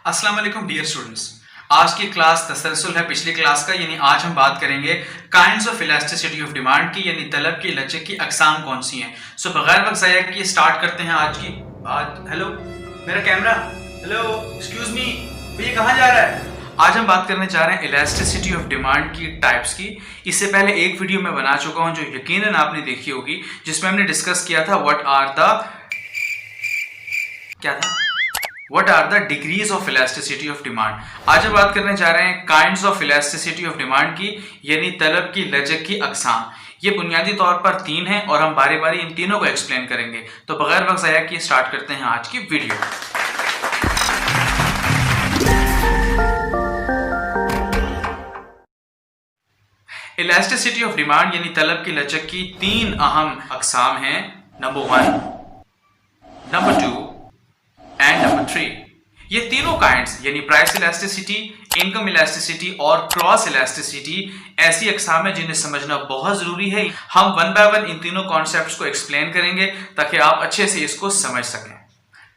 अस्सलाम वालेकुम dear students. आज की क्लास तसलसल है पिछली क्लास का, यानी आज हम बात करेंगे kinds of elasticity of demand की, यानी तलब की लचक की अकसाम कौन सी हैं। सो बगैर वक्त ज़ाया किए स्टार्ट करते हैं आज हेलो मेरा कैमरा, हेलो एक्सक्यूज मी, ये कहाँ जा रहा है। आज हम बात करने जा रहे हैं इलास्टिसिटी ऑफ डिमांड की टाइप्स की। इससे पहले एक वीडियो मैं बना चुका हूं जो यकीनन आपने देखी होगी, जिसमें हमने डिस्कस किया था What are the degrees of elasticity of demand। आज हम बात करने जा रहे हैं kinds of elasticity of demand की, यानी तलब की लचक की अकसाम। ये बुनियादी तौर पर तीन हैं और हम बारी बारी इन तीनों को एक्सप्लेन करेंगे। तो बगैर वक्त ज़ाया किए स्टार्ट करते हैं आज की वीडियो। इलास्टिसिटी ऑफ डिमांड यानी तलब की लचक की तीन अहम अकसाम हैं, नंबर 1, नंबर 2 एंड नंबर 3। ये तीनों काइंड्स यानी प्राइस इलास्टिसिटी, इनकम इलास्टिसिटी और क्रॉस इलास्टिसिटी ऐसी अकसाम है जिन्हें समझना बहुत जरूरी है। हम वन बाय वन इन तीनों कॉन्सेप्ट्स को एक्सप्लेन करेंगे ताकि आप अच्छे से इसको समझ सकें।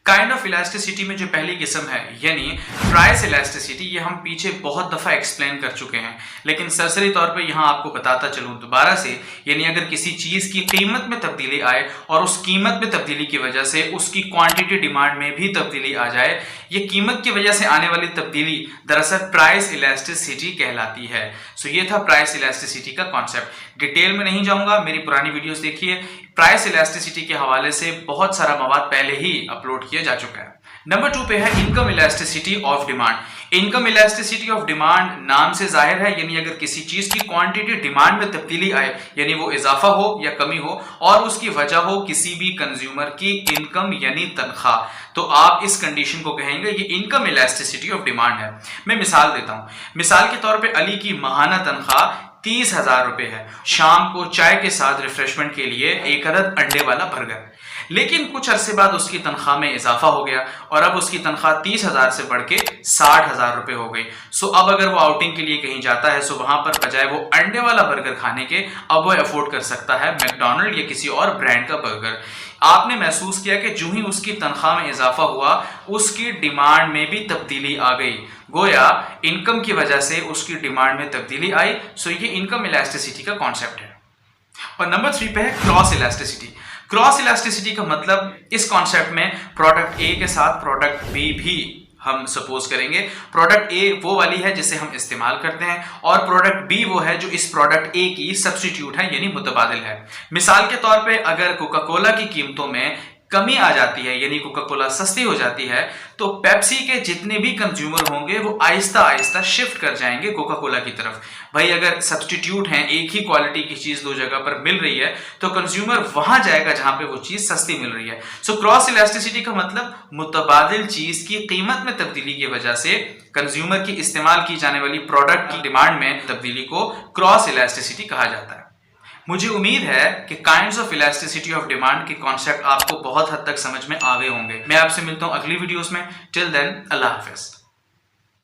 काइंड ऑफ इलास्टिसिटी में जो पहली किस्म है यानी प्राइस इलास्टिसिटी, ये हम पीछे बहुत दफ़ा एक्सप्लेन कर चुके हैं, लेकिन सरसरी तौर पे यहाँ आपको बताता चलूँ दोबारा से। यानी अगर किसी चीज़ की कीमत में तब्दीली आए और उस कीमत में तब्दीली की वजह से उसकी क्वांटिटी डिमांड में भी तब्दीली आ जाए, ये कीमत की वजह से आने वाली तब्दीली दरअसल प्राइस इलास्टिसिटी कहलाती है। सो ये था प्राइस इलास्टिसिटी का कॉन्सेप्ट। डिटेल में नहीं जाऊँगा, मेरी पुरानी वीडियोज़ देखिए। प्राइस इलास्टिसिटी के हवाले से बहुत सारा मवाद पहले ही अपलोड किया जा चुका है। नंबर 2 पे है income elasticity of demand. Income elasticity of demand नाम से जाहिर है, यानी अगर किसी चीज की क्वांटिटी डिमांड में तब्दीली आए, यानी वो इजाफा हो या कमी हो और उसकी वजह हो किसी भी कंज्यूमर की इनकम यानी तनख्वाह, तो आप इस कंडीशन को कहेंगे ये इनकम इलास्टिसिटी ऑफ डिमांड है। मैं मिसाल देता हूं। मिसाल के तौर पे अली की माहाना तनख्वाह 30,000 रुपए है। शाम को चाय के साथ रिफ्रेशमेंट के लिए एक अदद अंडे वाला बर्गर। लेकिन कुछ अरसे बाद उसकी तनख्वाह में इजाफा हो गया और अब उसकी तनख्वाह 30,000 से बढ़ के 60,000 रुपए हो गई। सो अब अगर वो आउटिंग के लिए कहीं जाता है, सो वहां पर बजाय वो अंडे वाला बर्गर खाने के, अब वो अफोर्ड कर सकता है मैकडॉनल्ड या किसी और ब्रांड का बर्गर। आपने महसूस किया कि जो ही उसकी तनख्वाह में इजाफा हुआ, उसकी डिमांड में भी तब्दीली आ गई। गोया इनकम की वजह से उसकी डिमांड में तब्दीली आई। सो ये इनकम इलास्टिसिटी का कॉन्सेप्ट है। और नंबर 3 पे है क्रॉस इलास्टिसिटी। क्रॉस इलास्टिसिटी का मतलब इस कॉन्सेप्ट में प्रोडक्ट ए के साथ प्रोडक्ट बी भी हम सपोज करेंगे। प्रोडक्ट ए वो वाली है जिसे हम इस्तेमाल करते हैं और प्रोडक्ट बी वो है जो इस प्रोडक्ट ए की सब्स्टिट्यूट है यानी मुतबादिल है। मिसाल के तौर पे अगर कोका कोला की कीमतों में कमी आ जाती है, यानी कोका कोला सस्ती हो जाती है, तो पेप्सी के जितने भी कंज्यूमर होंगे वो आहिस्ता आहिस्ता शिफ्ट कर जाएंगे कोका कोला की तरफ। भाई अगर सब्स्टिट्यूट हैं, एक ही क्वालिटी की चीज दो जगह पर मिल रही है, तो कंज्यूमर वहां जाएगा जहां पे वो चीज सस्ती मिल रही है। सो क्रॉस इलास्टिसिटी का मतलब मुतबादिल चीज की कीमत में तब्दीली की वजह से कंज्यूमर की इस्तेमाल की जाने वाली प्रोडक्ट की डिमांड में तब्दीली को क्रॉस इलास्टिसिटी कहा जाता है। मुझे उम्मीद है कि kinds of elasticity of demand के कॉन्सेप्ट आपको बहुत हद तक समझ में आ गए होंगे। मैं आपसे मिलता हूं अगली वीडियोस में। टिल देन, अल्लाह हाफिज।